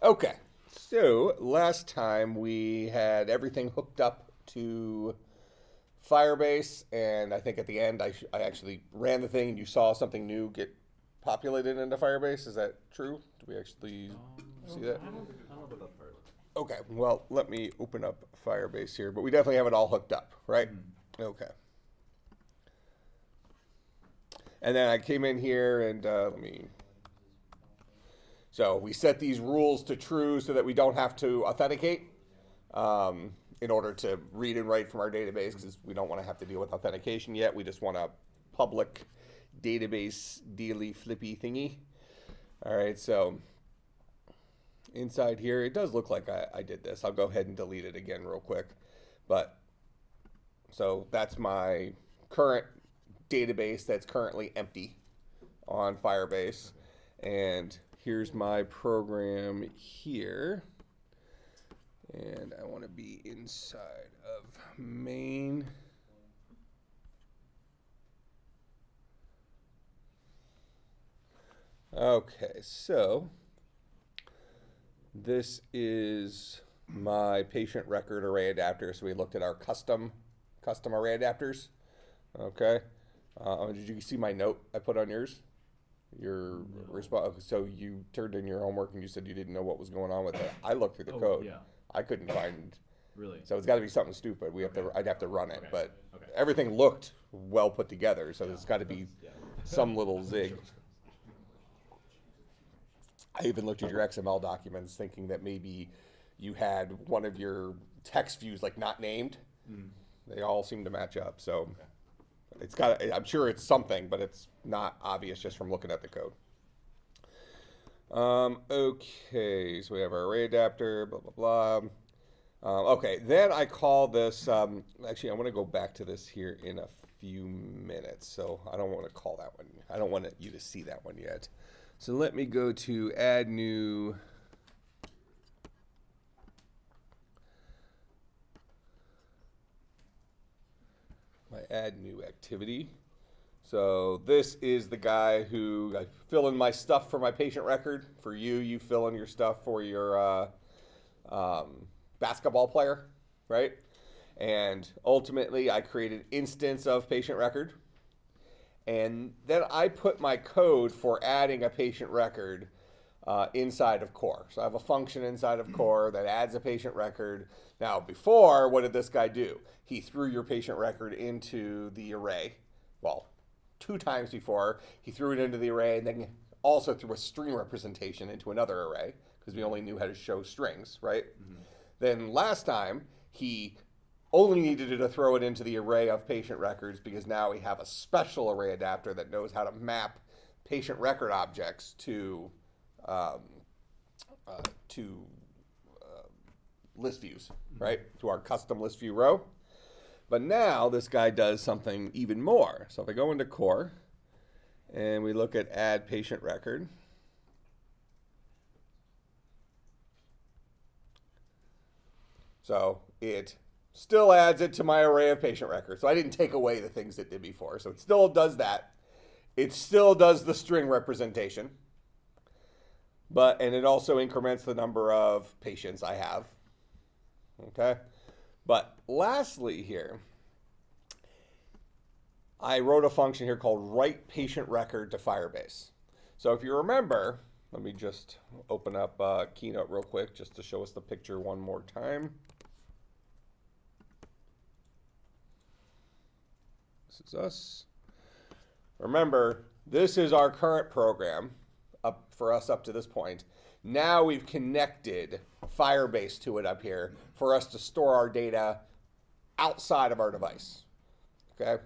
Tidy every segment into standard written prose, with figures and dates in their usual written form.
Okay, so last time we had everything hooked up to Firebase, and I think at the end I actually ran the thing and you saw something new get populated into Firebase. Is that true? Do we actually see that? I don't know about that part. Okay, well, let me open up Firebase here, but we definitely have it all hooked up, right? Okay. And then I came in here and so we set these rules to true so that we don't have to authenticate in order to read and write from our database, because we don't want to have to deal with authentication yet. We just want a public database dealy flippy thingy. All right, so inside here, it does look like I did this. I'll go ahead and delete it again real quick. But so that's my current database that's currently empty on Firebase. And here's my program here. And I want to be inside of main. Okay, so this is my patient record array adapter. So we looked at our custom array adapters. Okay. Did you see my note I put on yours? Your response. So you turned in your homework and you said you didn't know what was going on with it. I looked through the code. Yeah. I couldn't find. Really? So it's got to be something stupid. I'd have to run it, Okay. but Okay. everything looked well put together. So there's got to be some little zig. I even looked at your XML documents thinking that maybe you had one of your text views like not named. They all seem to match up. So it's got. I'm sure it's something, but it's not obvious just from looking at the code. Okay, so we have our array adapter, blah, blah, blah. Okay, then I call this, actually I want to go back to this here in a few minutes, so I don't want to call that one. I don't want you to see that one yet. So let me go to add new. My add new activity. So this is the guy who I fill in my stuff for my patient record. For you, you fill in your stuff for your basketball player, right? And ultimately, I created instance of patient record. And then I put my code for adding a patient record inside of core. So I have a function inside of core that adds a patient record. Now, before, what did this guy do? He threw your patient record into the array. Well, 2 times before, he threw it into the array and then also threw a string representation into another array because we only knew how to show strings, right? Then last time, he only needed to throw it into the array of patient records because now we have a special array adapter that knows how to map patient record objects to list views, right? To our custom list view row. But now this guy does something even more. So if I go into core and we look at add patient record, so it still adds it to my array of patient records. So I didn't take away the things it did before. So it still does that. It still does the string representation. And it also increments the number of patients I have. Okay? But lastly here, I wrote a function here called write patient record to Firebase. So if you remember, let me just open up Keynote real quick just to show us the picture one more time. This is us. Remember, this is our current program for us up to this point. Now we've connected Firebase to it up here for us to store our data outside of our device. Okay?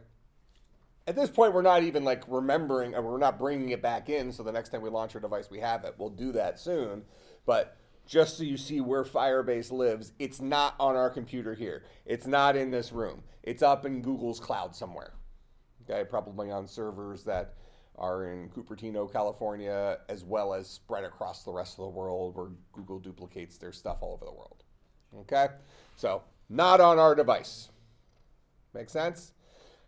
At this point, we're not even like remembering, and we're not bringing it back in, so the next time we launch our device, we have it. We'll do that soon. But just so you see where Firebase lives, it's not on our computer here. It's not in this room. It's up in Google's cloud somewhere. Okay? Probably on servers that are in Cupertino, California, as well as spread across the rest of the world where Google duplicates their stuff all over the world. Okay? So, not on our device. Make sense?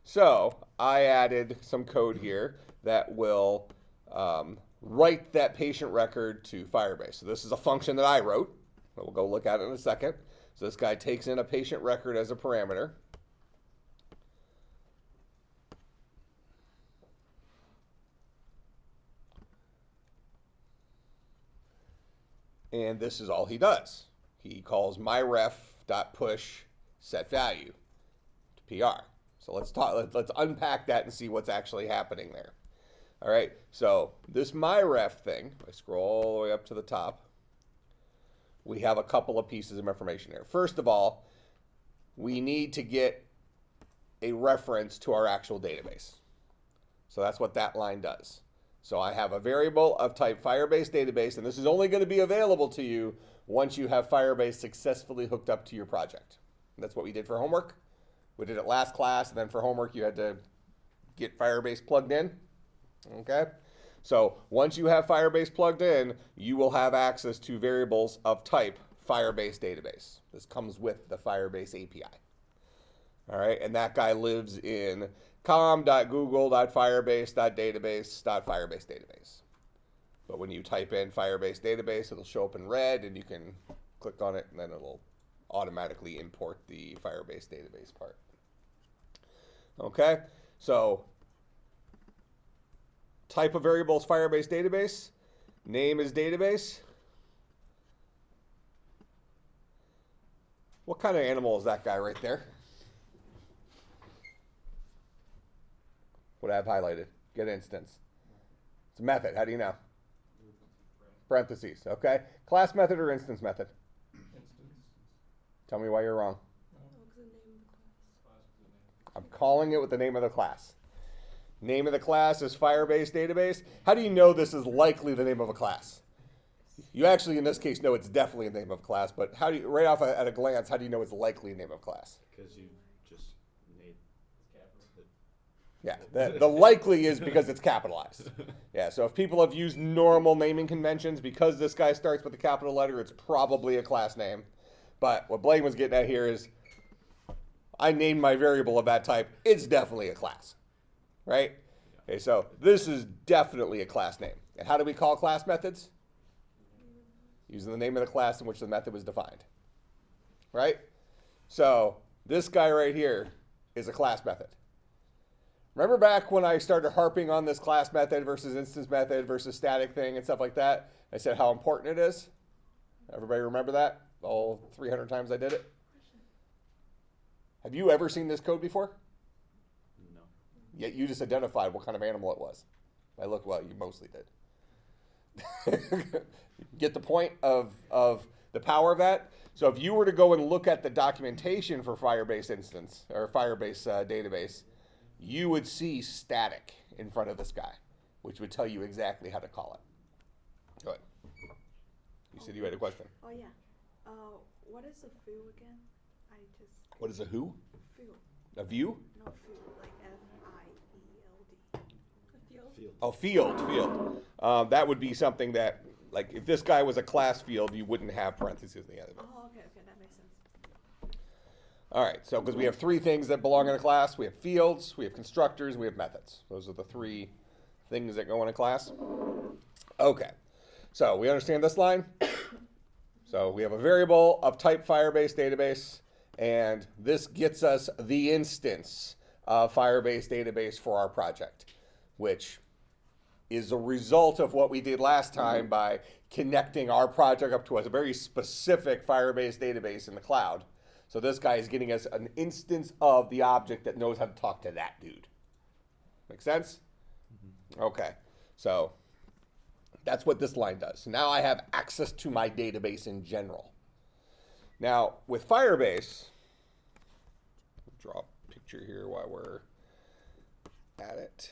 So, I added some code here that will write that patient record to Firebase. So this is a function that I wrote. We'll go look at it in a second. So this guy takes in a patient record as a parameter. And this is all he does. He calls myref.push set value to PR. So let's unpack that and see what's actually happening there. All right, so this myref thing, if I scroll all the way up to the top, we have a couple of pieces of information here. First of all, we need to get a reference to our actual database. So that's what that line does. So I have a variable of type Firebase Database, and this is only going to be available to you once you have Firebase successfully hooked up to your project. And that's what we did for homework. We did it last class, and then for homework you had to get Firebase plugged in. Okay? So once you have Firebase plugged in, you will have access to variables of type Firebase Database. This comes with the Firebase API. All right, and that guy lives in com.google.firebase.database.firebase database. But when you type in Firebase Database, it'll show up in red, and you can click on it, and then it'll automatically import the Firebase Database part. Okay, so type of variable is Firebase Database. Name is database. What kind of animal is that guy right there? What I have highlighted. Get instance. It's a method. How do you know? Parentheses. Okay. Class method or instance method? Instance. Tell me why you're wrong. The name of the class. I'm calling it with the name of the class. Name of the class is Firebase Database. How do you know this is likely the name of a class? You actually, in this case, know it's definitely the name of a class, but how do you, right off at a glance, how do you know it's likely the name of a class? Because you just made Yeah, the likely is because it's capitalized. Yeah, so if people have used normal naming conventions, because this guy starts with a capital letter, it's probably a class name. But what Blaine was getting at here is, I named my variable of that type. It's definitely a class, right? Okay, so this is definitely a class name. And how do we call class methods? Using the name of the class in which the method was defined, right? So this guy right here is a class method. Remember back when I started harping on this class method versus instance method versus static thing and stuff like that? I said how important it is. Everybody remember that? All 300 times I did it? Have you ever seen this code before? No. Yet you just identified what kind of animal it was. I look, well, you mostly did. Get the point of the power of that? So if you were to go and look at the documentation for Firebase instance or Firebase database, you would see static in front of this guy, which would tell you exactly how to call it. Go ahead. You said you had a question. Oh yeah. What is a field again? What is a who? Field. A view? No field, like F-I-E-L-D. A field. Field. Oh, field. That would be something that, like, if this guy was a class field, you wouldn't have parentheses at the end of it. Oh, okay, that makes sense. All right, so because we have three things that belong in a class. We have fields, we have constructors, we have methods. Those are the three things that go in a class. Okay, so we understand this line? So we have a variable of type Firebase Database, and this gets us the instance of Firebase Database for our project, which is a result of what we did last time by connecting our project up to a very specific Firebase database in the cloud. So this guy is getting us an instance of the object that knows how to talk to that dude. Make sense? Mm-hmm. Okay, so that's what this line does. So now I have access to my database in general. Now with Firebase, draw a picture here while we're at it.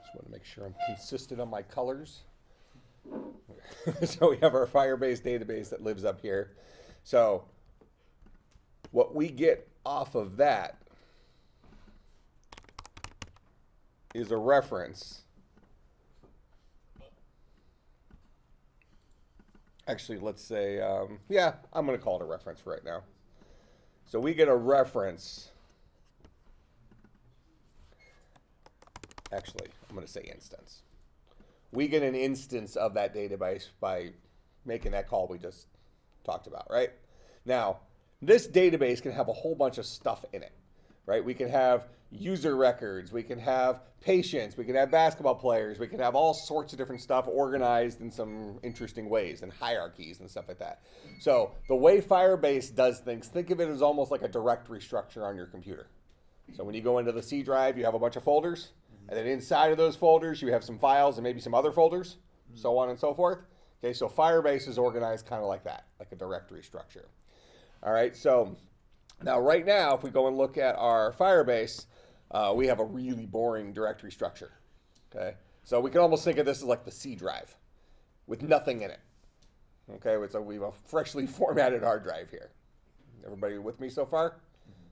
Just want to make sure I'm consistent on my colors. So we have our Firebase database that lives up here. So what we get off of that is a reference. Actually, let's say, yeah, I'm going to call it a reference right now. So we get a reference. Actually, I'm going to say instance. We get an instance of that database by making that call we just talked about, right? Now, this database can have a whole bunch of stuff in it, right? We can have user records, we can have patients, we can have basketball players, we can have all sorts of different stuff organized in some interesting ways and hierarchies and stuff like that. So the way Firebase does things, think of it as almost like a directory structure on your computer. So when you go into the C drive, you have a bunch of folders, and then inside of those folders, you have some files and maybe some other folders, so on and so forth. Okay, so Firebase is organized kind of like that, like a directory structure. All right, so now right now, if we go and look at our Firebase, we have a really boring directory structure. Okay, so we can almost think of this as like the C drive with nothing in it. Okay, so we have a freshly formatted hard drive here. Everybody with me so far?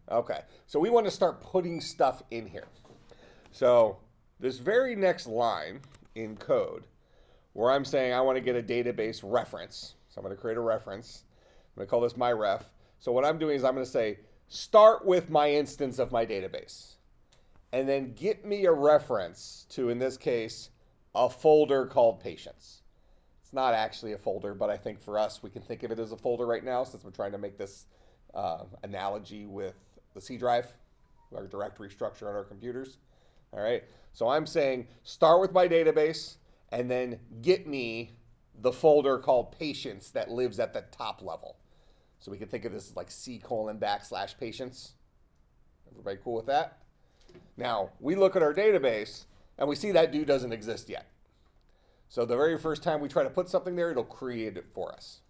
Okay, so we want to start putting stuff in here. So this very next line in code, where I'm saying I want to get a database reference. So I'm going to create a reference. I'm going to call this my ref. So what I'm doing is I'm going to say, start with my instance of my database. And then get me a reference to, in this case, a folder called patients. It's not actually a folder, but I think for us, we can think of it as a folder right now since we're trying to make this analogy with the C drive, our directory structure on our computers. All right, so I'm saying start with my database and then get me the folder called patients that lives at the top level. So we can think of this as like C:\patients. Everybody cool with that? Now, we look at our database and we see that dude doesn't exist yet. So the very first time we try to put something there, it'll create it for us.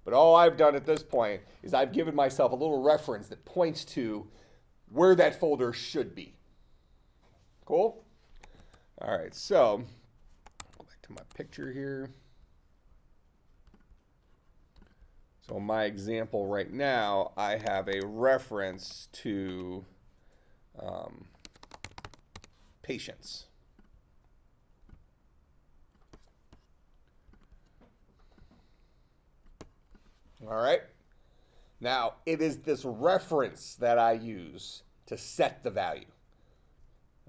But all I've done at this point is I've given myself a little reference that points to where that folder should be. Cool? All right, so go back to my picture here. So in my example right now, I have a reference to patients. All right. Now, it is this reference that I use to set the value.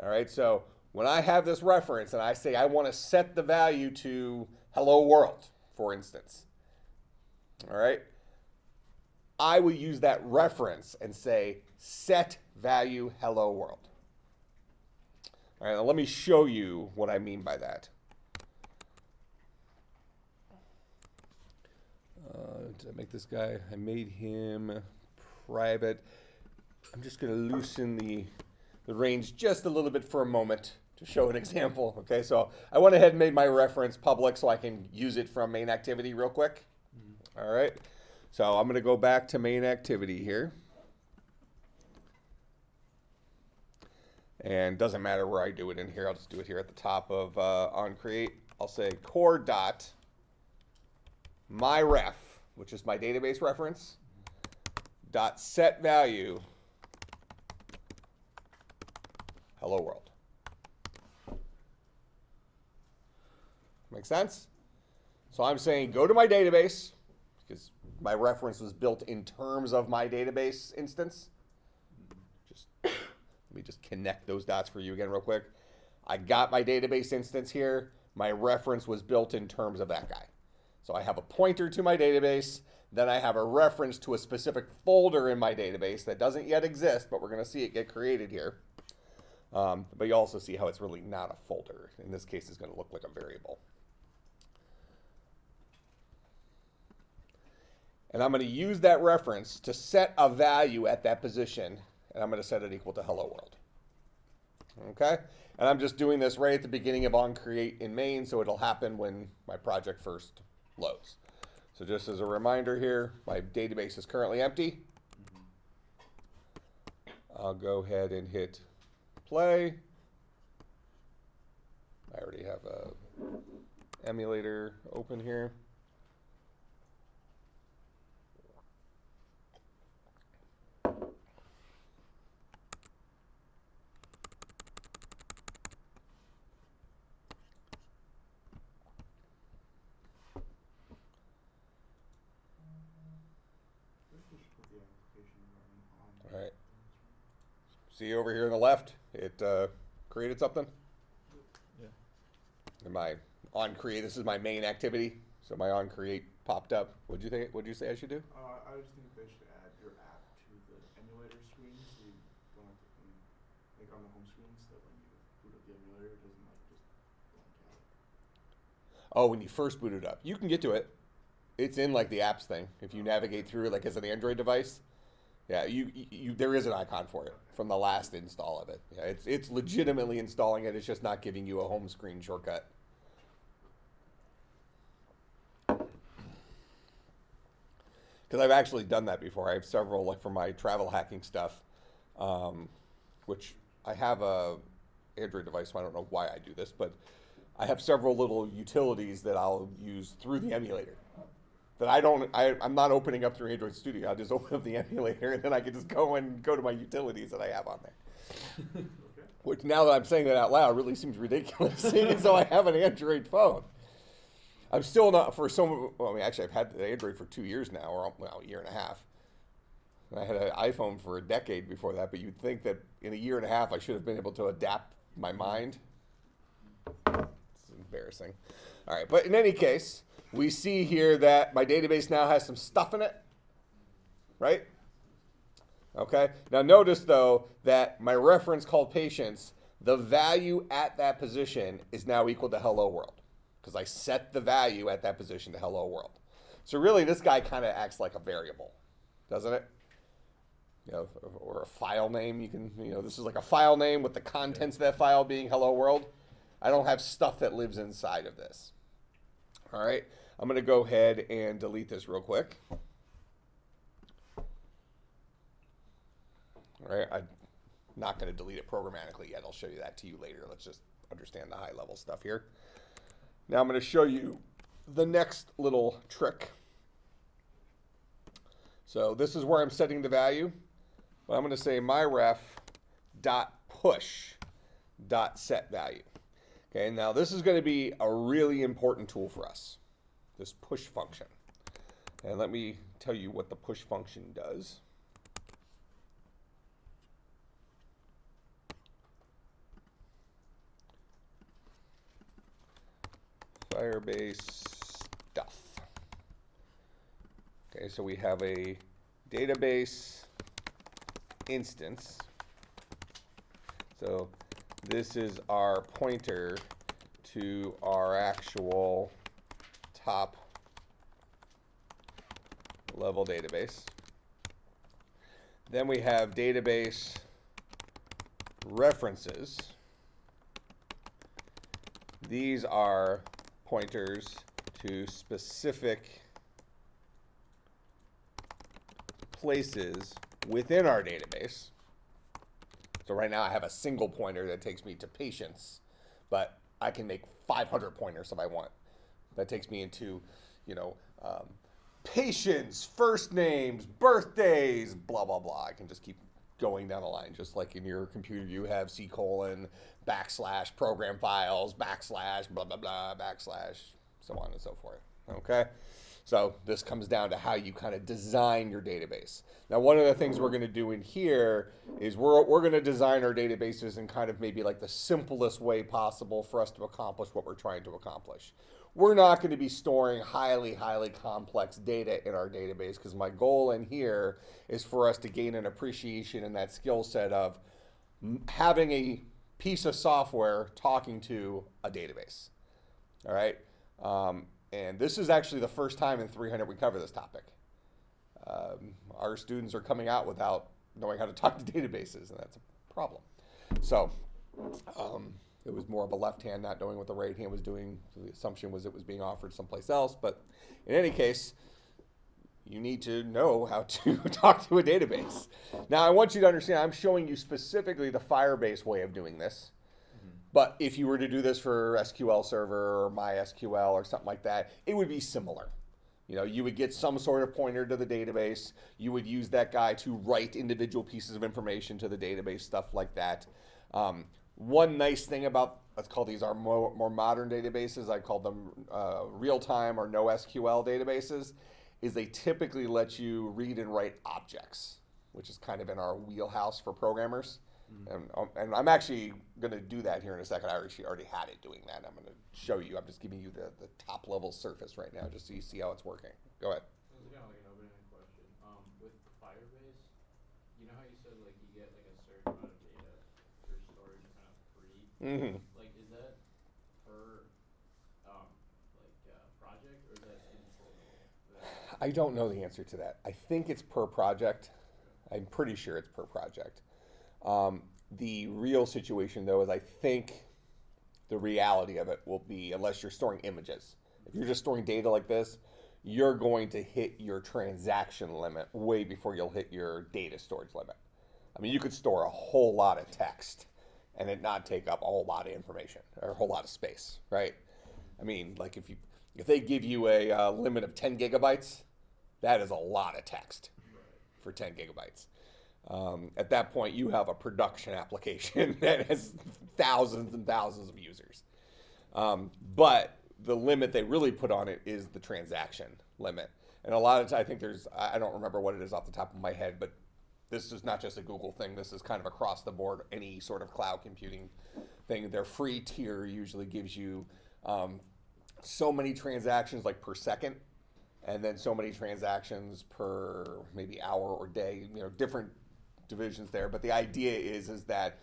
All right, so when I have this reference and I say I want to set the value to hello world, for instance, all right, I will use that reference and say set value hello world. All right, now let me show you what I mean by that. Did I make this guy? I made him private. I'm just going to loosen the range just a little bit for a moment to show an example. Okay, so I went ahead and made my reference public so I can use it from main activity real quick. All right, so I'm going to go back to main activity here. And doesn't matter where I do it in here. I'll just do it here at the top of on create. I'll say core dot my ref, which is my database reference, dot set value hello world. Make sense? So I'm saying go to my database because my reference was built in terms of my database instance. Let me just connect those dots for you again real quick. I got my database instance here. My reference was built in terms of that guy. So I have a pointer to my database. Then I have a reference to a specific folder in my database that doesn't yet exist, but we're going to see it get created here. But you also see how it's really not a folder. In this case, it's going to look like a variable. And I'm going to use that reference to set a value at that position, and I'm going to set it equal to hello world. Okay? And I'm just doing this right at the beginning of onCreate in main, so it'll happen when my project first loads. So just as a reminder here, my database is currently empty. I'll go ahead and hit play. I already have a emulator open here. See over here on the left, it created something. Yeah. And my on create, this is my main activity. So my on create popped up. What'd you think? What'd you say I should do? I just think they should add your app to the emulator screen, so you don't have to, like on the home screen, so that when you boot up the emulator, it doesn't like just blank out. Oh, when you first boot it up, you can get to it. It's in like the apps thing. If you navigate through it, like as an Android device, yeah, you there is an icon for it from the last install of it. Yeah, it's legitimately installing it. It's just not giving you a home screen shortcut. Because I've actually done that before. I have several, like for my travel hacking stuff, which I have a Android device, so I don't know why I do this, but I have several little utilities that I'll use through the emulator. That I'm not opening up through Android Studio. I'll just open up the emulator, and then I can just go to my utilities that I have on there. Which now that I'm saying that out loud really seems ridiculous, seeing as though I have an Android phone. I'm still not actually I've had the Android for 2 years now, or a year and a half. I had an iPhone for a decade before that, but you'd think that in a year and a half I should have been able to adapt my mind. It's embarrassing. All right, but in any case, we see here that my database now has some stuff in it, right? Okay, now notice though that my reference called patients, the value at that position is now equal to hello world, because I set the value at that position to hello world. So really this guy kind of acts like a variable, doesn't it? Or a file name. This is like a file name with the contents of that file being hello world. I don't have stuff that lives inside of this. All right, I'm going to go ahead and delete this real quick. All right, I'm not going to delete it programmatically yet. I'll show you that to you later. Let's just understand the high level stuff here. Now I'm going to show you the next little trick. So this is where I'm setting the value. But I'm going to say myref.push.setValue. Okay, now this is going to be a really important tool for us, this push function. And let me tell you what the push function does. Firebase stuff. Okay, so we have a database instance. So this is our pointer to our actual top level database. Then we have database references. These are pointers to specific places within our database. So right now I have a single pointer that takes me to patients, but I can make 500 pointers if I want. That takes me into, patients, first names, birthdays, blah, blah, blah. I can just keep going down the line. Just like in your computer, you have // program files, / blah, blah, blah, / so on and so forth. Okay? So this comes down to how you kind of design your database. Now, one of the things we're going to do in here is we're going to design our databases in kind of maybe like the simplest way possible for us to accomplish what we're trying to accomplish. We're not going to be storing highly, highly complex data in our database, because my goal in here is for us to gain an appreciation in that skill set of having a piece of software talking to a database. All right? And this is actually the first time in 300 we cover this topic. Our students are coming out without knowing how to talk to databases, and that's a problem. So it was more of a left hand not knowing what the right hand was doing. So the assumption was it was being offered someplace else. But in any case, you need to know how to talk to a database. Now, I want you to understand, I'm showing you specifically the Firebase way of doing this. But if you were to do this for SQL Server or MySQL or something like that, it would be similar. You would get some sort of pointer to the database. You would use that guy to write individual pieces of information to the database, stuff like that. One nice thing about, let's call these our more modern databases, I call them real-time or NoSQL databases, is they typically let you read and write objects, which is kind of in our wheelhouse for programmers. And I'm actually going to do that here in a second. I actually already had it doing that. I'm going to show you. I'm just giving you the top level surface right now just so you see how it's working. Go ahead. This is kind of like an open-ended question. With Firebase, you know how you said like you get like a certain amount of data for storage kind of free? Mm-hmm. Like, is that per project, or is that in total? I don't know the answer to that. I think it's per project. I'm pretty sure it's per project. The real situation, though, is I think the reality of it will be, unless you're storing images. If you're just storing data like this, you're going to hit your transaction limit way before you'll hit your data storage limit. I mean, you could store a whole lot of text and it not take up a whole lot of information or a whole lot of space, right? I mean, like if they give you a limit of 10 gigabytes, that is a lot of text for 10 gigabytes. At that point, you have a production application that has thousands and thousands of users. But the limit they really put on it is the transaction limit. And a lot of times, I think I don't remember what it is off the top of my head, but this is not just a Google thing. This is kind of across the board, any sort of cloud computing thing. Their free tier usually gives you so many transactions like per second, and then so many transactions per maybe hour or day, different divisions there. But the idea is that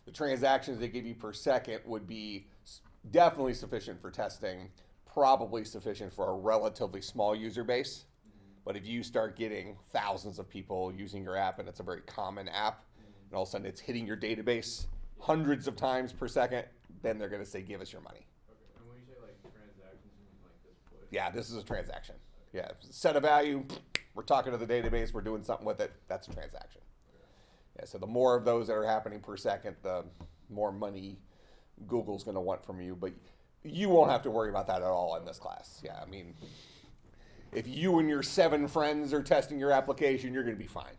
the transactions they give you per second would be definitely sufficient for testing, probably sufficient for a relatively small user base. But if you start getting thousands of people using your app, and it's a very common app, and all of a sudden it's hitting your database hundreds of times per second, then they're going to say, give us your money. Okay. And when you say like transactions, you mean like this push? Yeah, this is a transaction. Yeah, set a value, we're talking to the database, we're doing something with it, that's a transaction. Yeah, so the more of those that are happening per second, the more money Google's going to want from you. But you won't have to worry about that at all in this class. Yeah, I mean, if you and your 7 friends are testing your application, you're going to be fine.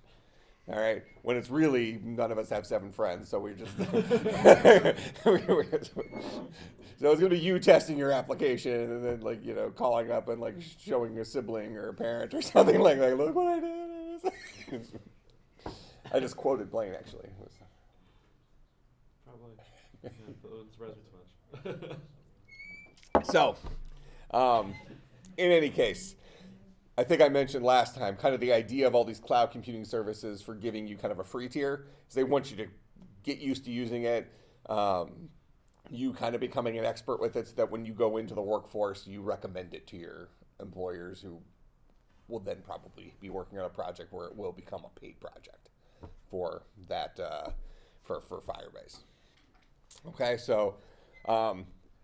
All right? When it's really, none of us have 7 friends, so we're just... So it's going to be you testing your application and then, calling up and, showing a sibling or a parent or something like that. Look what I did. I just quoted Blaine, actually. Probably. Yeah, it wouldn't surprise me too much. So, in any case, I think I mentioned last time kind of the idea of all these cloud computing services for giving you kind of a free tier is they want you to get used to using it, you kind of becoming an expert with it so that when you go into the workforce, you recommend it to your employers who will then probably be working on a project where it will become a paid project for that, for Firebase. Okay, so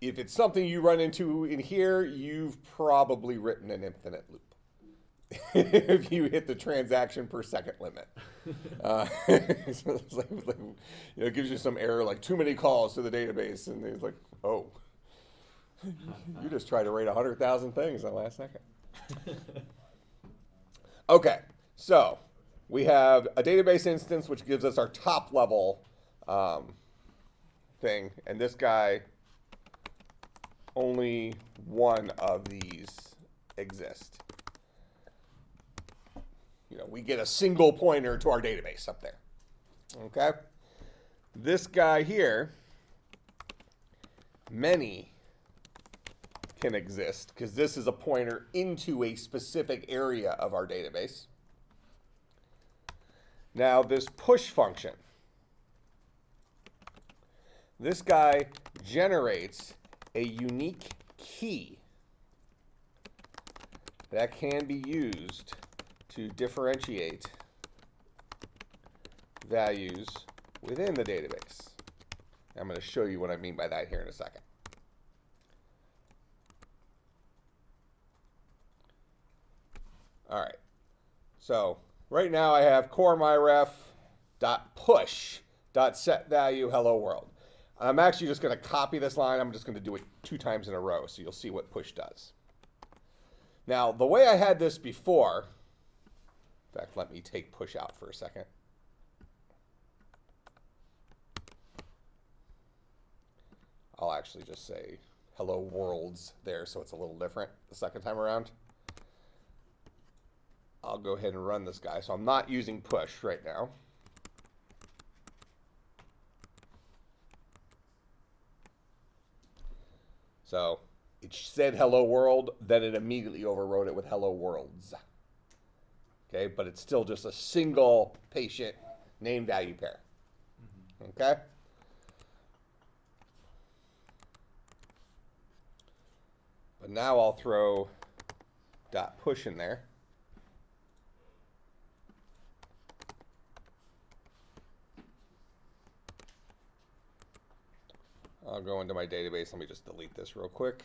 if it's something you run into in here, you've probably written an infinite loop. If you hit the transaction per second limit. So it's it gives you some error like too many calls to the database, and it's like, oh, you just tried to rate 100,000 things in the last second. Okay, so we have a database instance which gives us our top level thing, and this guy, only one of these exist. We get a single pointer to our database up there. Okay? This guy here, many can exist because this is a pointer into a specific area of our database. Now, this push function, this guy generates a unique key that can be used to differentiate values within the database. I'm going to show you what I mean by that here in a second. All right. So right now I have core myref.push.setValue hello world. I'm actually just going to copy this line. I'm just going to do it 2 times in a row so you'll see what push does. Now, the way I had this before, in fact, let me take push out for a second. I'll actually just say hello worlds there so it's a little different the second time around. I'll go ahead and run this guy. So I'm not using push right now. So it said hello world, then it immediately overrode it with hello worlds. Okay, but it's still just a single patient name value pair. Okay? But now I'll throw dot push in there. I'll go into my database. Let me just delete this real quick.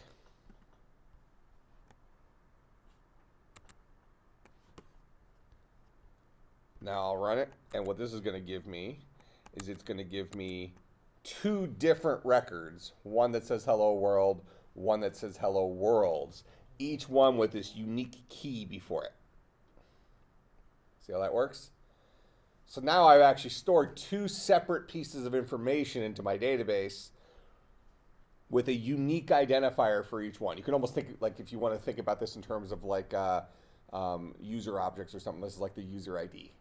Now I'll run it, and what this is going to give me is it's going to give me two different records, one that says hello world, one that says hello worlds, each one with this unique key before it. See how that works? So now I've actually stored two separate pieces of information into my database with a unique identifier for each one. You can almost think, like, if you want to think about this in terms of like user objects or something, this is like the user ID.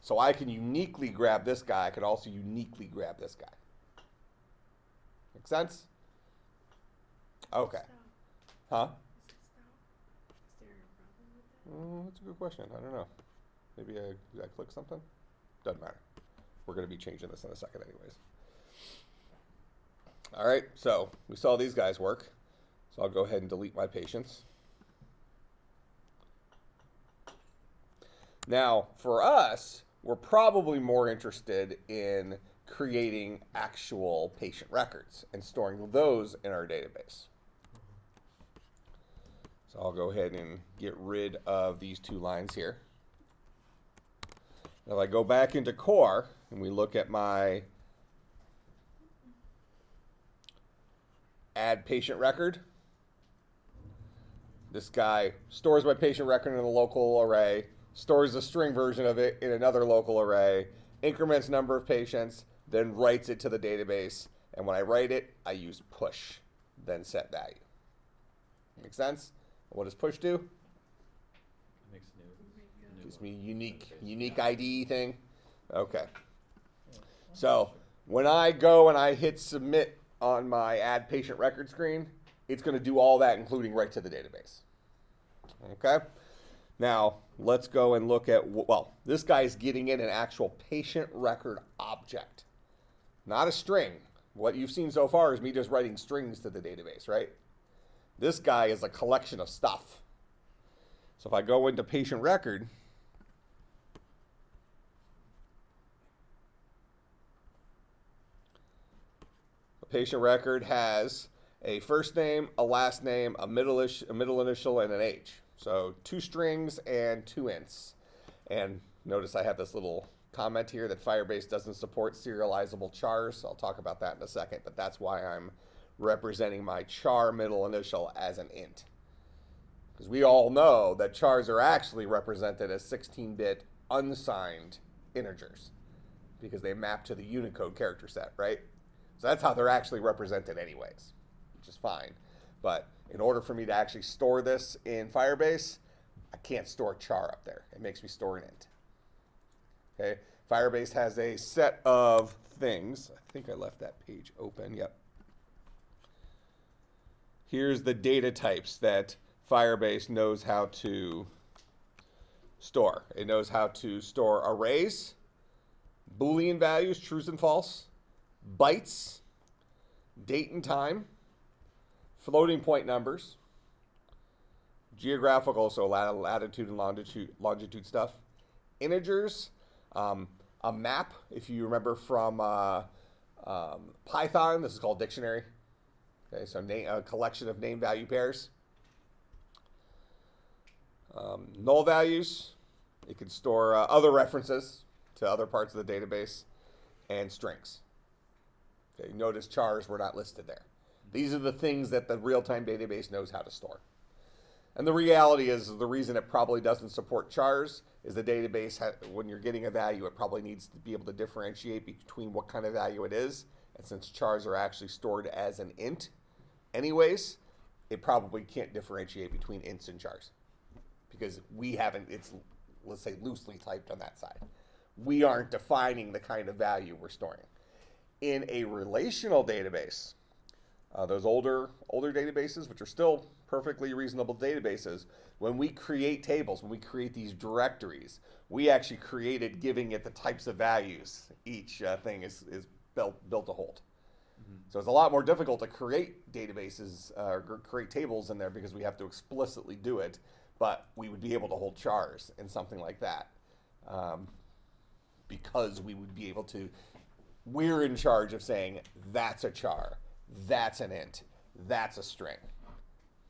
So I can uniquely grab this guy. I can also uniquely grab this guy. Make sense? Okay. Huh? Is there a problem with that? Oh, that's a good question. I don't know. Maybe I click something? Doesn't matter. We're going to be changing this in a second anyways. All right, so we saw these guys work. So I'll go ahead and delete my patients. Now, for us, we're probably more interested in creating actual patient records and storing those in our database. So I'll go ahead and get rid of these two lines here. If I go back into core and we look at my add patient record, this guy stores my patient record in a local array, stores the string version of it in another local array, increments number of patients, then writes it to the database. And when I write it, I use push, then set value. Make sense? What does push do? Makes new. Gives me unique ID thing. Okay. So when I go and I hit submit on my add patient record screen, it's going to do all that, including right to the database. Okay. Now let's go and look at, well, this guy's getting in an actual patient record object, not a string. What you've seen so far is me just writing strings to the database, right? This guy is a collection of stuff. So if I go into patient record, a patient record has a first name, a last name, a middle initial, and an age. So 2 strings and 2 ints. And notice I have this little comment here that Firebase doesn't support serializable chars. I'll talk about that in a second, but that's why I'm representing my char middle initial as an int. Because we all know that chars are actually represented as 16-bit unsigned integers because they map to the Unicode character set, right? So that's how they're actually represented anyways, which is fine. But in order for me to actually store this in Firebase, I can't store char up there. It makes me store an int. Okay, Firebase has a set of things. I think I left that page open. Yep. Here's the data types that Firebase knows how to store. It knows how to store arrays, Boolean values, trues and false, bytes, date and time, floating point numbers, geographical, so latitude and longitude stuff, integers, a map, if you remember from Python, this is called dictionary. Okay, so a collection of name value pairs. Null values, it can store other references to other parts of the database, and strings. Okay, notice chars were not listed there. These are the things that the real-time database knows how to store. And the reality is the reason it probably doesn't support chars is the database, when you're getting a value, it probably needs to be able to differentiate between what kind of value it is. And since chars are actually stored as an int anyways, it probably can't differentiate between ints and chars because we haven't, it's, let's say, loosely typed on that side. We aren't defining the kind of value we're storing. In a relational database, those older databases, which are still perfectly reasonable databases, when we create tables, when we create these directories, we actually created giving it the types of values each thing is built to hold. So it's a lot more difficult to create databases or create tables in there because we have to explicitly do it, but we would be able to hold chars in something like that because we would be able to, we're in charge of saying that's a char, that's an int, that's a string.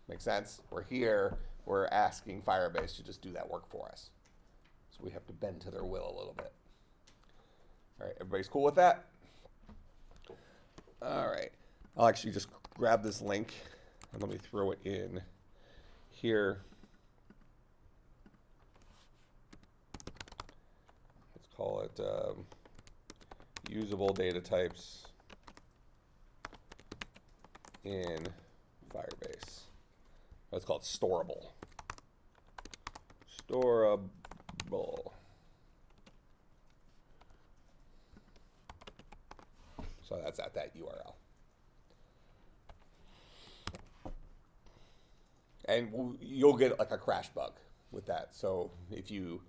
Make sense? We're here, we're asking Firebase to just do that work for us. So we have to bend to their will a little bit. All right, everybody's cool with that? All right, I'll actually just grab this link and let me throw it in here. Let's call it usable data types in Firebase. Let's call it storable. Storable. So that's at that URL. And you'll get like a crash bug with that. So if you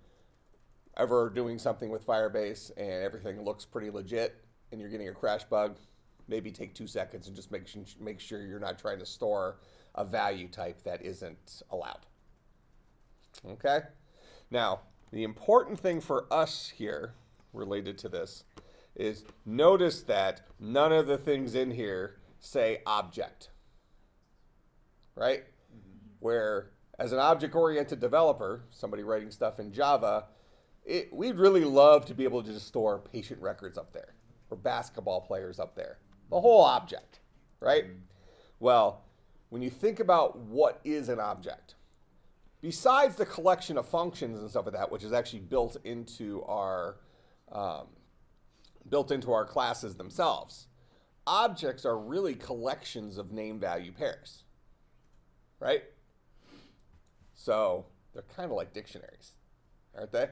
ever are doing something with Firebase and everything looks pretty legit and you're getting a crash bug, maybe take 2 seconds and just make sure you're not trying to store a value type that isn't allowed. Okay? Now, the important thing for us here related to this is notice that none of the things in here say object, right? Where as an object-oriented developer, somebody writing stuff in Java, we'd really love to be able to just store patient records up there or basketball players up there, the whole object, right? Well, when you think about what is an object, besides the collection of functions and stuff like that, which is actually built into our classes themselves, objects are really collections of name-value pairs, right? So they're kind of like dictionaries, aren't they?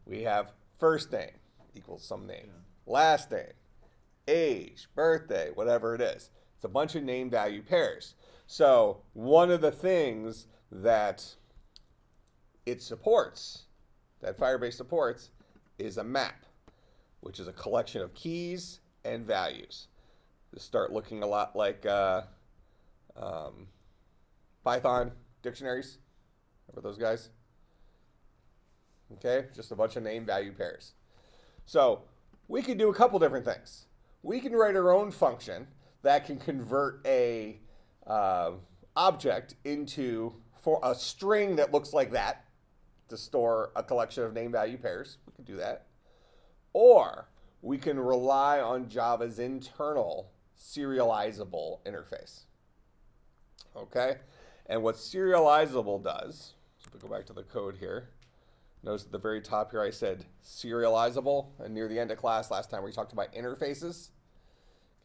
We have first name equals some name, last name, age, birthday, whatever it is. It's a bunch of name-value pairs. So one of the things that it supports, that Firebase supports, is a map, which is a collection of keys and values. They start looking a lot like Python dictionaries. Remember those guys? Okay, just a bunch of name value pairs. So we can do a couple different things. We can write our own function that can convert a object into for a string that looks like that to store a collection of name value pairs. We can do that. Or we can rely on Java's internal serializable interface. Okay? And what serializable does, so if we go back to the code here, notice at the very top here I said serializable, and near the end of class last time we talked about interfaces.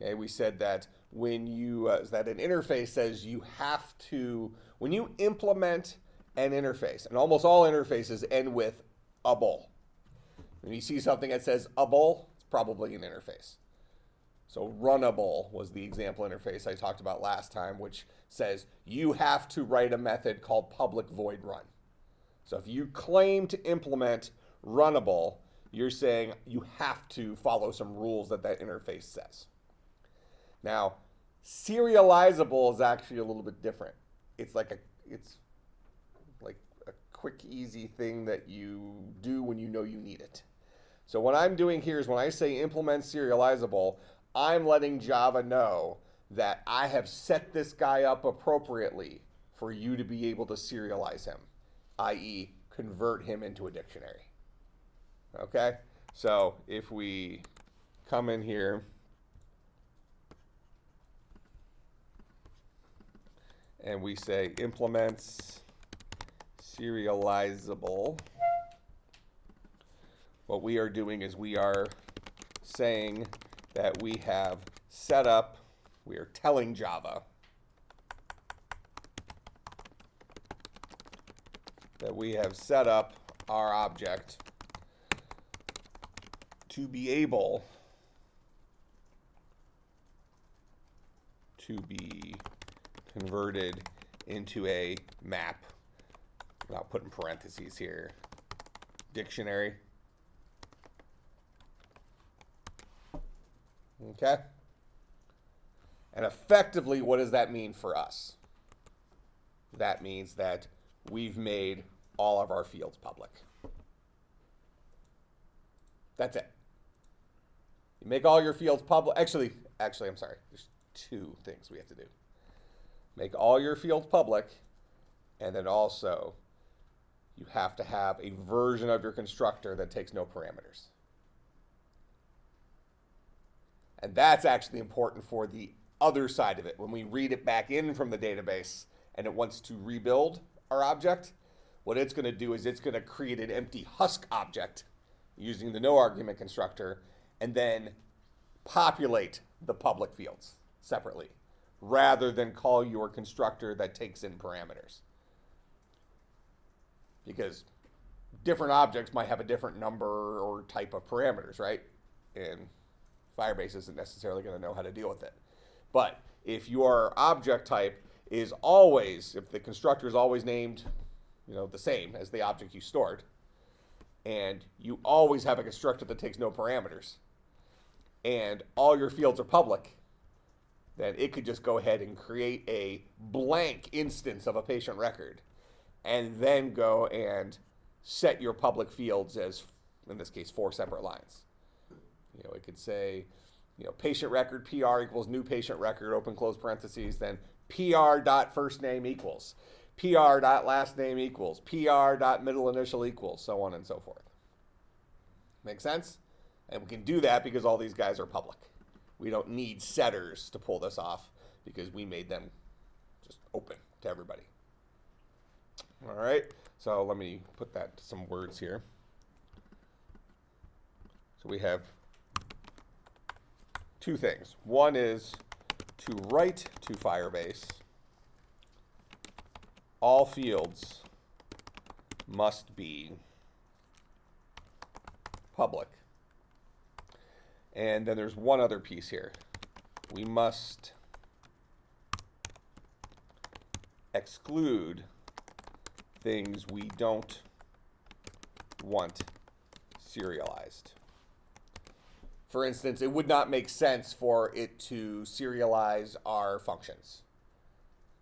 Okay, we said that when you, that an interface says you have to, when you implement an interface, and almost all interfaces end with able. When you see something that says able, it's probably an interface. So runnable was the example interface I talked about last time, which says you have to write a method called public void run. So if you claim to implement runnable, you're saying you have to follow some rules that that interface says. Now, serializable is actually a little bit different. It's like a quick, easy thing that you do when you know you need it. So what I'm doing here is when I say implement serializable, I'm letting Java know that I have set this guy up appropriately for you to be able to serialize him, i.e. convert him into a dictionary. Okay? So if we come in here and we say implements serializable, what we are doing is we are saying that we have set up, we are telling Java that we have set up our object to be able to be converted into a map, and I'll put in parentheses here, dictionary. Okay? And effectively, what does that mean for us? That means that we've made all of our fields public. That's it. You make all your fields public. Actually, I'm sorry. There's two things we have to do. Make all your fields public, and then also you have to have a version of your constructor that takes no parameters. And that's actually important for the other side of it. When we read it back in from the database and it wants to rebuild our object, what it's going to do is it's going to create an empty husk object using the no argument constructor and then populate the public fields separately rather than call your constructor that takes in parameters. Because different objects might have a different number or type of parameters, right? And Firebase isn't necessarily going to know how to deal with it. But if your object type is always, if the constructor is always named, the same as the object you stored, and you always have a constructor that takes no parameters, and all your fields are public, then it could just go ahead and create a blank instance of a patient record, and then go and set your public fields as, in this case, 4 separate lines. It could say, patient record PR equals new patient record, open close parentheses, then PR dot first name equals, PR dot last name equals, PR dot middle initial equals, so on and so forth. Make sense? And we can do that because all these guys are public. We don't need setters to pull this off because we made them just open to everybody. All right, so let me put that to some words here. So we have 2 things. One is to write to Firebase, all fields must be public. And then there's one other piece here. We must exclude things we don't want serialized. For instance, it would not make sense for it to serialize our functions.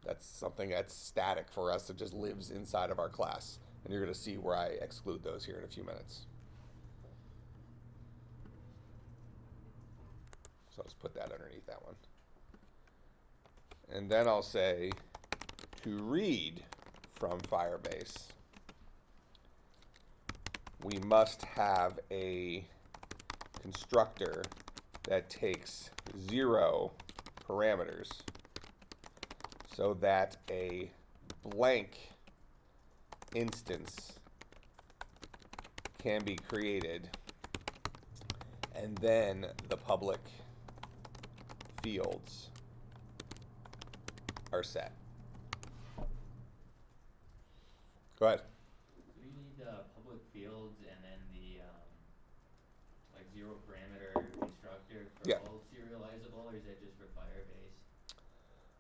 That's something that's static for us that just lives inside of our class. And you're going to see where I exclude those here in a few minutes. So let's put that underneath that one. And then I'll say to read from Firebase, we must have a constructor that takes 0 parameters so that a blank instance can be created and then the public fields are set. Go ahead. Do we need public fields and then the 0 parameter constructor for all serializable, or is that just for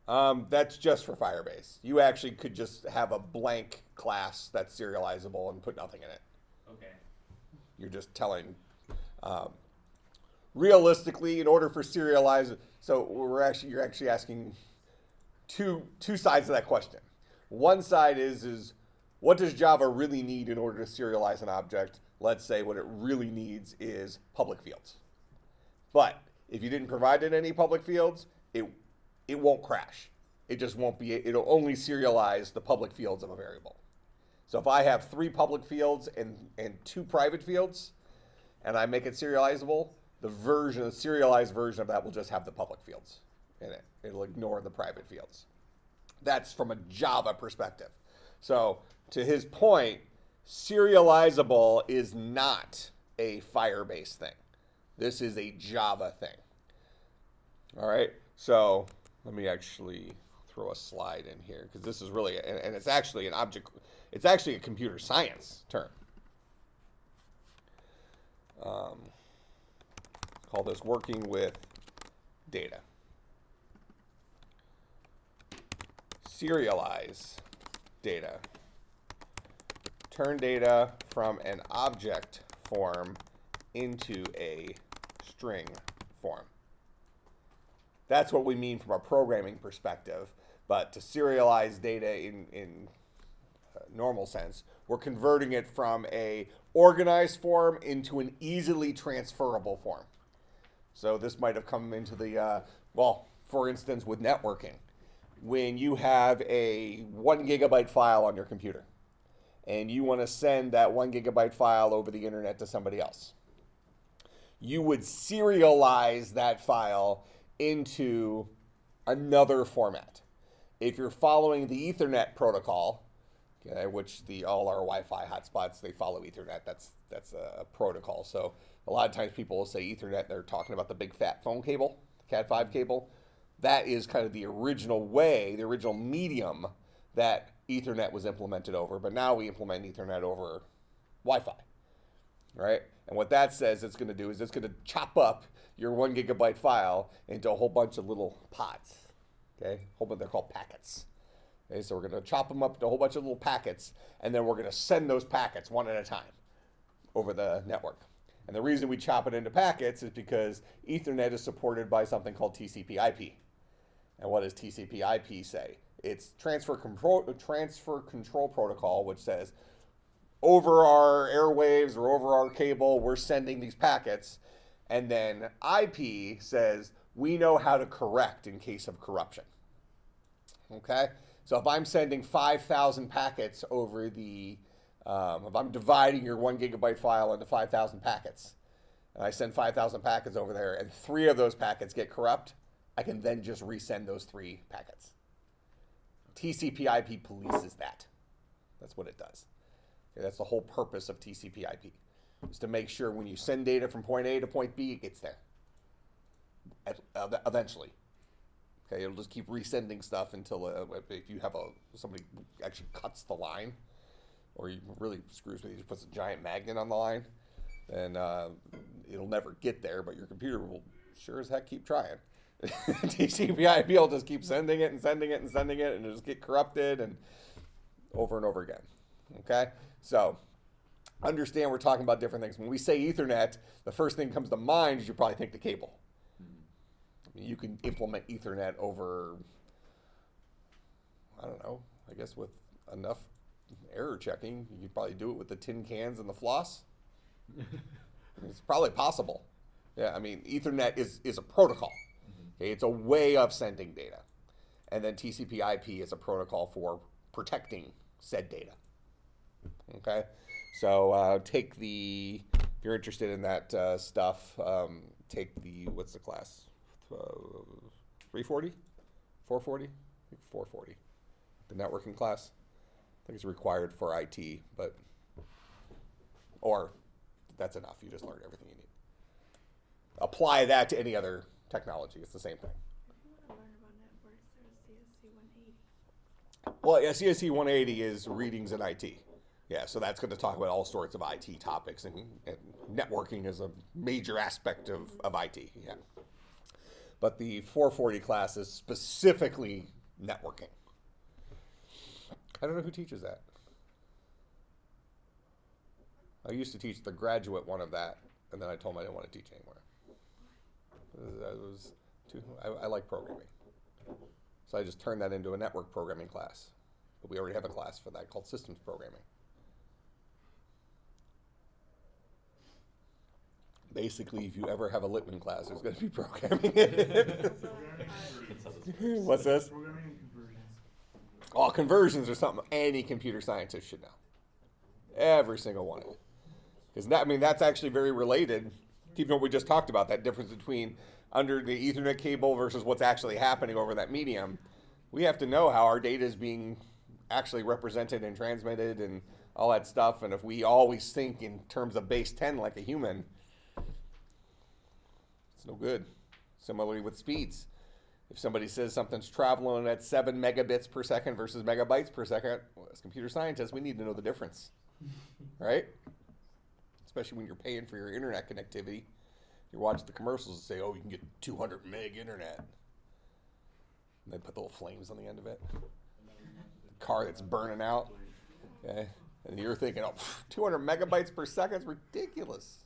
Firebase? That's just for Firebase. You actually could just have a blank class that's serializable and put nothing in it. Okay. You're just telling, realistically, in order for serialize, so you're actually asking two sides of that question. One side is what does Java really need in order to serialize an object? Let's say what it really needs is public fields. But if you didn't provide it any public fields, it won't crash. It just won't be, it'll only serialize the public fields of a variable. So if I have 3 public fields and 2 private fields, and I make it serializable, the serialized version of that will just have the public fields in it. It'll ignore the private fields. That's from a Java perspective. So to his point, serializable is not a Firebase thing. This is a Java thing. All right, so let me actually throw a slide in here because this is really, and it's actually an object, it's actually a computer science term. Call this working with data. serialize data. Turn data from an object form into a string form. That's what we mean from a programming perspective. But to serialize data in normal sense, we're converting it from a organized form into an easily transferable form. So this might have come into the, well, for instance, with networking. When you have a 1 gigabyte file on your computer, and you want to send that 1 gigabyte file over the internet to somebody else, you would serialize that file into another format. If you're following the Ethernet protocol, okay, which all our Wi-Fi hotspots, they follow Ethernet. That's a protocol. So a lot of times people will say Ethernet, they're talking about the big fat phone cable, the Cat5 cable. That is kind of the original way, the original medium that Ethernet was implemented over. But now we implement Ethernet over Wi-Fi, right? And what that says it's going to do is it's going to chop up your 1 gigabyte file into a whole bunch of little pods, okay? They're called packets. Okay, so we're going to chop them up into a whole bunch of little packets, and then we're going to send those packets one at a time over the network. And the reason we chop it into packets is because Ethernet is supported by something called TCP/IP. And what does TCP/IP say? It's transfer control protocol, which says over our airwaves or over our cable, we're sending these packets. And then IP says we know how to correct in case of corruption. Okay? So if I'm sending 5,000 packets over the, if I'm dividing your 1 gigabyte file into 5,000 packets, and I send 5,000 packets over there, and 3 of those packets get corrupt, I can then just resend those 3 packets. TCP/IP polices that. That's what it does. Okay, that's the whole purpose of TCP/IP, is to make sure when you send data from point A to point B, it gets there. Eventually. Okay, it'll just keep resending stuff until if you have somebody actually cuts the line, or you really screws with you, puts a giant magnet on the line, then it'll never get there, but your computer will sure as heck keep trying. TCP/IP will just keep sending it and sending it and sending it, and it'll just get corrupted and over again. Okay, so understand we're talking about different things. When we say Ethernet, the first thing that comes to mind is you probably think the cable. I mean, you can implement Ethernet over, I don't know, I guess with enough error checking, you could probably do it with the tin cans and the floss. It's probably possible. Yeah, I mean, Ethernet is a protocol. Okay, it's a way of sending data. And then TCP/IP is a protocol for protecting said data. Okay, so take the, if you're interested in that stuff, take the, what's the class? 340? 440? I think 440. The networking class. I think it's required for IT, but, or that's enough. You just learned everything you need. Apply that to any other technology. It's the same thing. If you want to learn about networks, there's CSC180. Well, yeah, CSC180 is readings in IT. Yeah, so that's going to talk about all sorts of IT topics, and networking is a major aspect of IT. Yeah. But the 440 class is specifically networking. I don't know who teaches that. I used to teach the graduate one of that, and then I told them I didn't want to teach anymore. I like programming. So I just turned that into a network programming class. But we already have a class for that called systems programming. Basically, if you ever have a Littman class, there's going to be programming in it. What's this? Programming and conversions. Oh, conversions are something any computer scientist should know. Every single one of it. Because that, I mean, that's actually very related to even what we just talked about, that difference between under the Ethernet cable versus what's actually happening over that medium. We have to know how our data is being actually represented and transmitted and all that stuff. And if we always think in terms of base 10 like a human, it's no good. Similarly with speeds. If somebody says something's traveling at 7 megabits per second versus megabytes per second, well, as computer scientists, we need to know the difference, right? Especially when you're paying for your internet connectivity. You watch the commercials and say, oh, you can get 200 meg internet. And they put the little flames on the end of it. And then car that's burning out. Okay? And you're thinking, oh, 200 megabytes per second is ridiculous.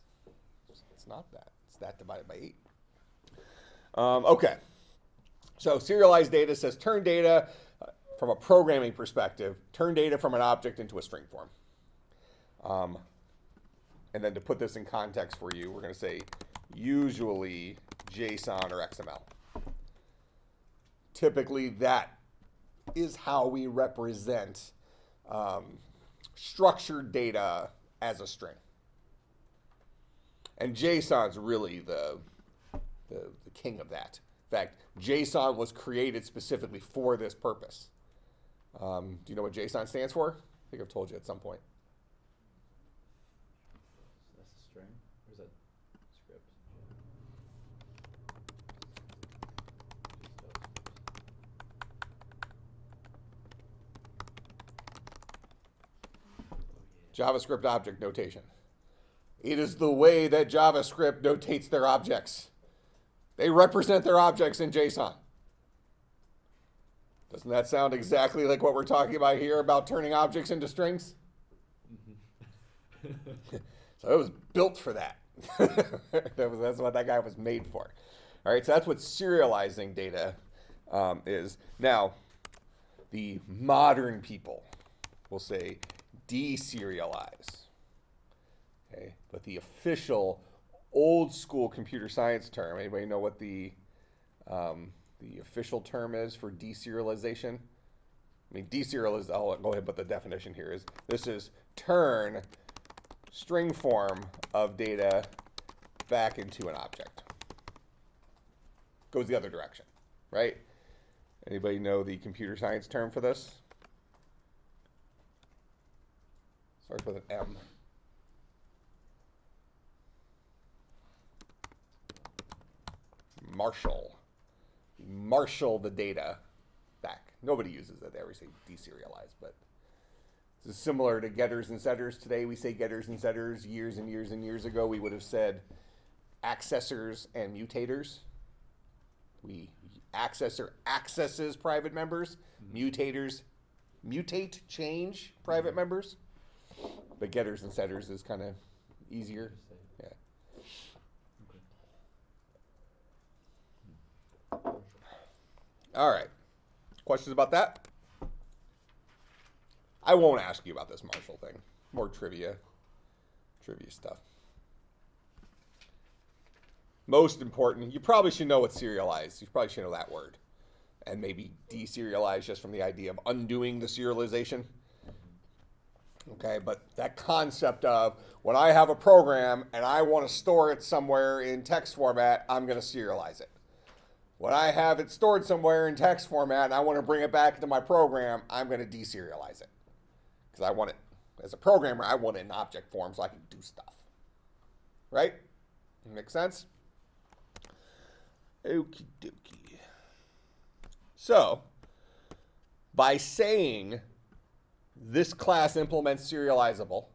It's not that. It's that divided by 8. Okay. So serialized data says turn data from a programming perspective, turn data from an object into a string form. And then to put this in context for you, we're going to say usually JSON or XML. Typically, that is how we represent structured data as a string. And JSON's really the king of that. In fact, JSON was created specifically for this purpose. Do you know what JSON stands for? I think I've told you at some point. That's a string? Or is that script? JavaScript object notation. It is the way that JavaScript notates their objects. They represent their objects in JSON. Doesn't that sound exactly like what we're talking about here about turning objects into strings? So it was built for that. That's what that guy was made for. All right, so that's what serializing data is. Now, the modern people will say deserialize. Okay, but the official old school computer science term, anybody know what the official term is for deserialization? I mean, deserialize, I'll go ahead and put the definition here, is this is turn string form of data back into an object. Goes the other direction, right? Anybody know the computer science term for this? Starts with an M. Marshal the data back. Nobody uses it. They always say deserialize, but this is similar to getters and setters. Today we say getters and setters. Years and years and years ago we would have said accessors and mutators. Accessor accesses private members. Mutators mutate, change private members. But getters and setters is kind of easier. Yeah. All right. Questions about that? I won't ask you about this Marshall thing. More trivia stuff. Most important, you probably should know what serialize. You probably should know that word. And maybe deserialize just from the idea of undoing the serialization. Okay, but that concept of when I have a program and I want to store it somewhere in text format, I'm going to serialize it. When I have it stored somewhere in text format and I want to bring it back into my program, I'm going to deserialize it. Because I want it, as a programmer, I want it in object form so I can do stuff. Right? Make sense? Okie dokie. So, by saying this class implements serializable,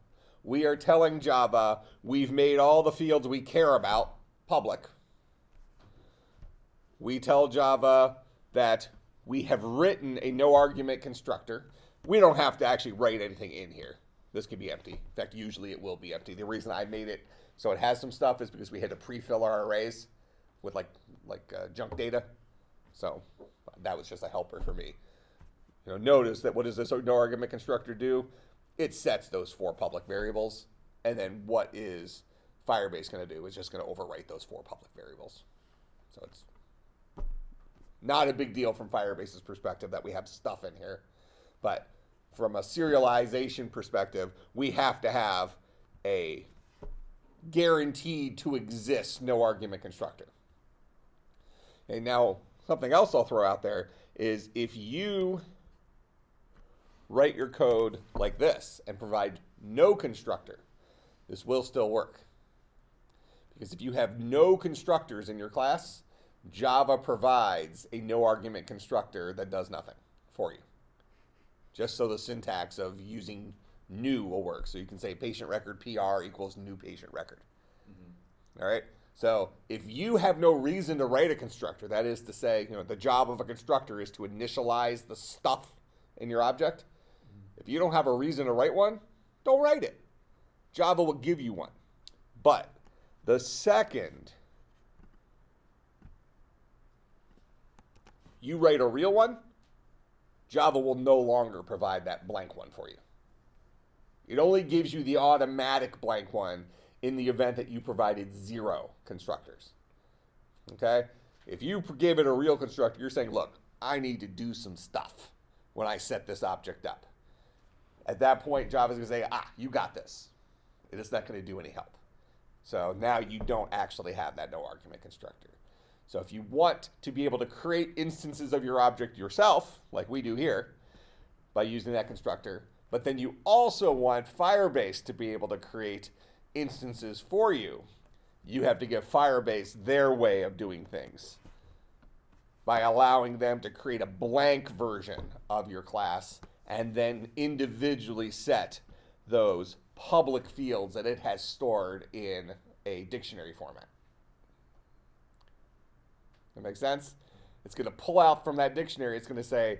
we are telling Java we've made all the fields we care about public. We tell Java that we have written a no argument constructor. We don't have to actually write anything in here. This can be empty. In fact, usually it will be empty. The reason I made it so it has some stuff is because we had to pre-fill our arrays with like junk data. So that was just a helper for me. You know, notice that what does this no argument constructor do? It sets those 4 public variables, and then what is Firebase going to do? It's just going to overwrite those 4 public variables. So it's not a big deal from Firebase's perspective that we have stuff in here, but from a serialization perspective, we have to have a guaranteed to exist no argument constructor. And now something else I'll throw out there is if you write your code like this and provide no constructor, this will still work. Because if you have no constructors in your class, Java provides a no argument constructor that does nothing for you. Just so the syntax of using new will work. So you can say patient record PR equals new patient record. Mm-hmm. All right. So if you have no reason to write a constructor, that is to say, the job of a constructor is to initialize the stuff in your object. If you don't have a reason to write one, don't write it. Java will give you one. But the second you write a real one, Java will no longer provide that blank one for you. It only gives you the automatic blank one in the event that you provided 0 constructors. Okay? If you give it a real constructor, you're saying, look, I need to do some stuff when I set this object up. At that point, Java's going to say, you got this. It is not going to do any help. So now you don't actually have that no argument constructor. So if you want to be able to create instances of your object yourself, like we do here, by using that constructor, but then you also want Firebase to be able to create instances for you, you have to give Firebase their way of doing things by allowing them to create a blank version of your class and then individually set those public fields that it has stored in a dictionary format. That makes sense? It's going to pull out from that dictionary. It's going to say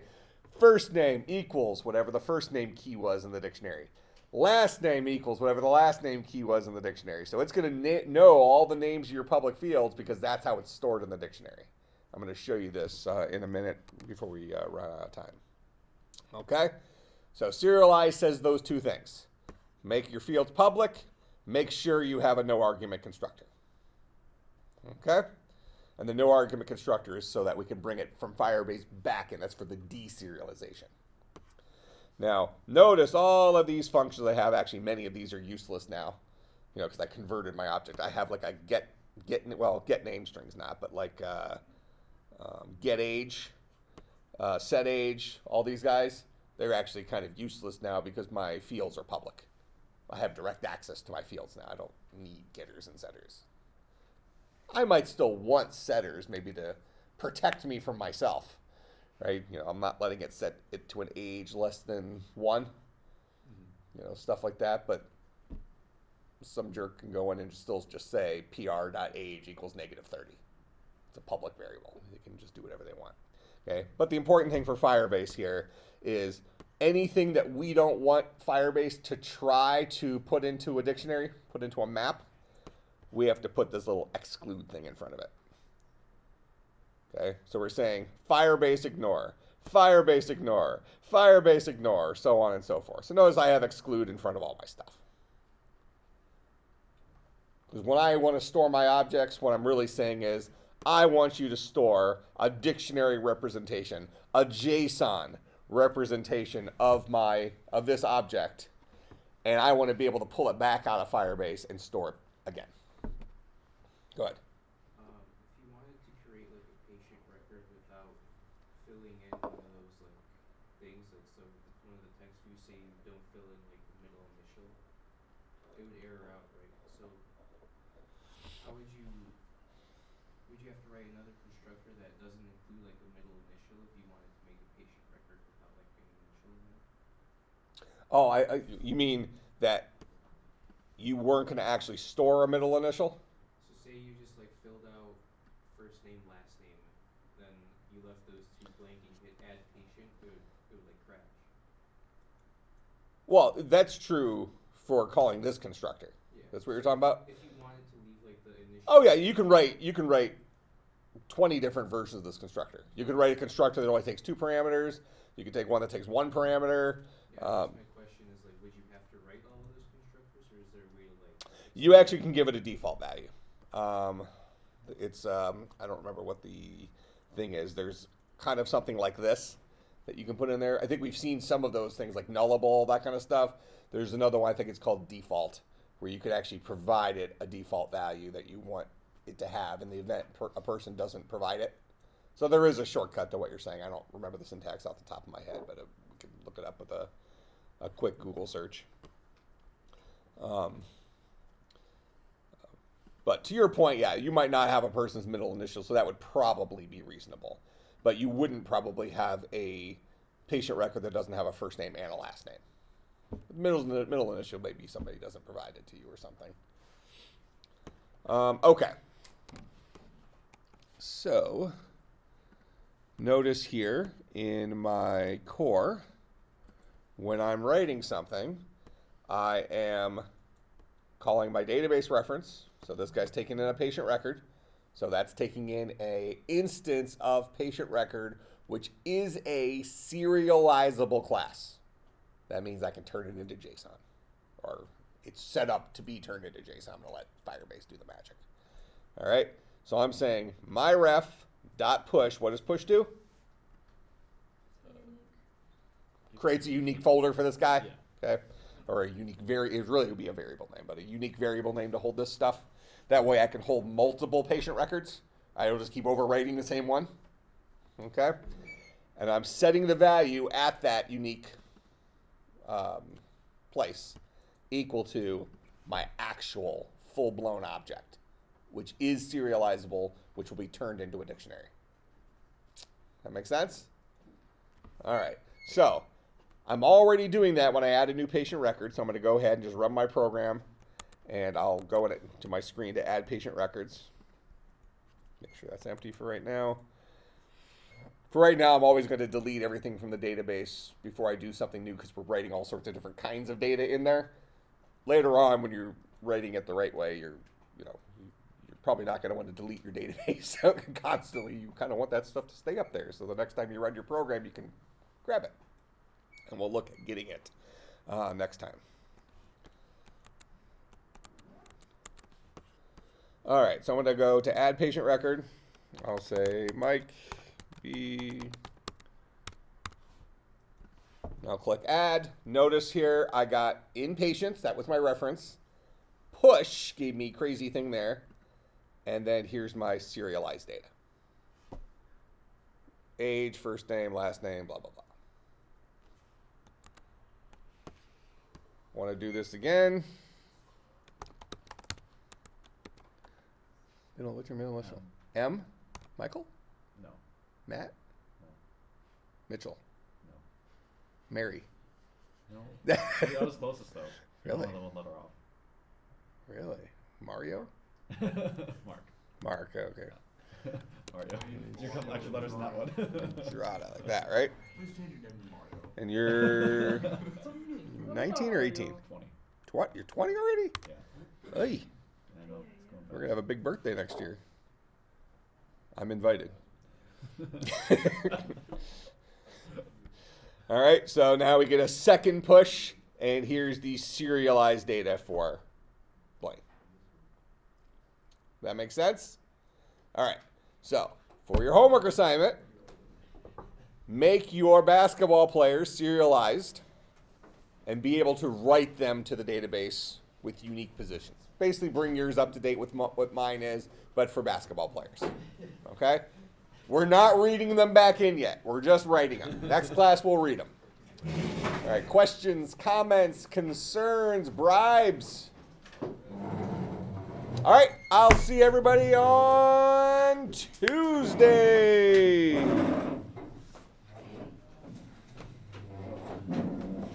first name equals whatever the first name key was in the dictionary. Last name equals whatever the last name key was in the dictionary. So it's going to know all the names of your public fields because that's how it's stored in the dictionary. I'm going to show you this in a minute before we run out of time. Okay? So Serialize says those two things. Make your fields public. Make sure you have a no argument constructor. Okay? And the no argument constructor is so that we can bring it from Firebase back in. That's for the deserialization. Now, notice all of these functions I have, actually many of these are useless now, because I converted my object. I have like a get name strings not, but like get age, set age, all these guys, they're actually kind of useless now because my fields are public. I have direct access to my fields now. I don't need getters and setters. I might still want setters maybe to protect me from myself, right? I'm not letting it set it to an age less than 1, stuff like that. But some jerk can go in and still just say pr.age equals -30. It's a public variable. They can just do whatever they want. Okay. But the important thing for Firebase here is anything that we don't want Firebase to try to put into a dictionary, put into a map, we have to put this little exclude thing in front of it. Okay, so we're saying Firebase ignore, Firebase ignore, Firebase ignore, so on and so forth. So notice I have exclude in front of all my stuff. Because when I want to store my objects, what I'm really saying is I want you to store a dictionary representation, a JSON representation of this object, and I want to be able to pull it back out of Firebase and store it again. Go ahead. If you wanted to create like a patient record without filling in one of those like things, like so one of the text views saying don't fill in like the middle initial, it would error out, right? So how would you have to write another constructor that doesn't include like the middle initial if you wanted to make a patient record without like an initial in there? Oh, you mean that you weren't going to actually store a middle initial? So say you just like filled out first name, last name, then you left those two blank and hit add patient, it would like crash. Well, that's true for calling this constructor. Yeah. That's what you're talking about? If you wanted to leave like the initial. Oh yeah, you can write 20 different versions of this constructor. You could write a constructor that only takes 2 parameters. You could take one that takes 1 parameter. Yeah, my question is like, would you have to write all of those constructors, or is there a way to like? You actually can give it a default value. It's I don't remember what the thing is. There's kind of something like this that you can put in there. I think we've seen some of those things like nullable, that kind of stuff. There's another one, I think it's called default, where you could actually provide it a default value that you want it to have in the event a person doesn't provide it. So there is a shortcut to what you're saying. I don't remember the syntax off the top of my head, but we can look it up with a quick Google search. But to your point, yeah, you might not have a person's middle initial, so that would probably be reasonable. But you wouldn't probably have a patient record that doesn't have a first name and a last name. Middle initial maybe somebody doesn't provide it to you or something. Okay. So notice here in my core, when I'm writing something, I am calling my database reference. So this guy's taking in a patient record. So that's taking in a instance of patient record, which is a serializable class. That means I can turn it into JSON, or it's set up to be turned into JSON. I'm gonna let Firebase do the magic. All right, so I'm saying my ref dot push. What does push do? Creates a unique folder for this guy. Yeah. Okay, or a unique it really would be a variable name, but a unique variable name to hold this stuff. That way I can hold multiple patient records. I don't just keep overwriting the same one. Okay, and I'm setting the value at that unique place equal to my actual full-blown object, which is serializable, which will be turned into a dictionary. That make sense? All right, so I'm already doing that when I add a new patient record, so I'm going to go ahead and just run my program, and I'll go to my screen to add patient records. Make sure that's empty for right now. For right now, I'm always going to delete everything from the database before I do something new because we're writing all sorts of different kinds of data in there. Later on, when you're writing it the right way, you're probably not going to want to delete your database constantly. You kind of want that stuff to stay up there, so the next time you run your program, you can grab it. And we'll look at getting it next time. All right, so I'm going to go to add patient record. I'll say Mike B. I'll click add. Notice here I got inpatients. That was my reference. Push gave me crazy thing there. And then here's my serialized data. Age, first name, last name, blah, blah, blah. Want to do this again. What's your middle initial? M? Michael? No. Matt? No. Mitchell? No. Mary? No. Yeah, that was closest though. Really? Only one letter off. Really? Mario? Mark. Mark, okay. Mario. You got extra letters in that one. Gerada, like that, right? Please change your name to Mario. And you're 19 or 18? 20. You're 20 already? Yeah. Hey, I know. It's going we're gonna have a big birthday next year. I'm invited. All right, so now we get a second push, and here's the serialized data for blank. That makes sense? All right, so for your homework assignment, make your basketball players serialized and be able to write them to the database with unique positions. Basically bring yours up to date with what mine is, but for basketball players, okay? We're not reading them back in yet. We're just writing them. Next class, we'll read them. All right, questions, comments, concerns, bribes. All right, I'll see everybody on Tuesday.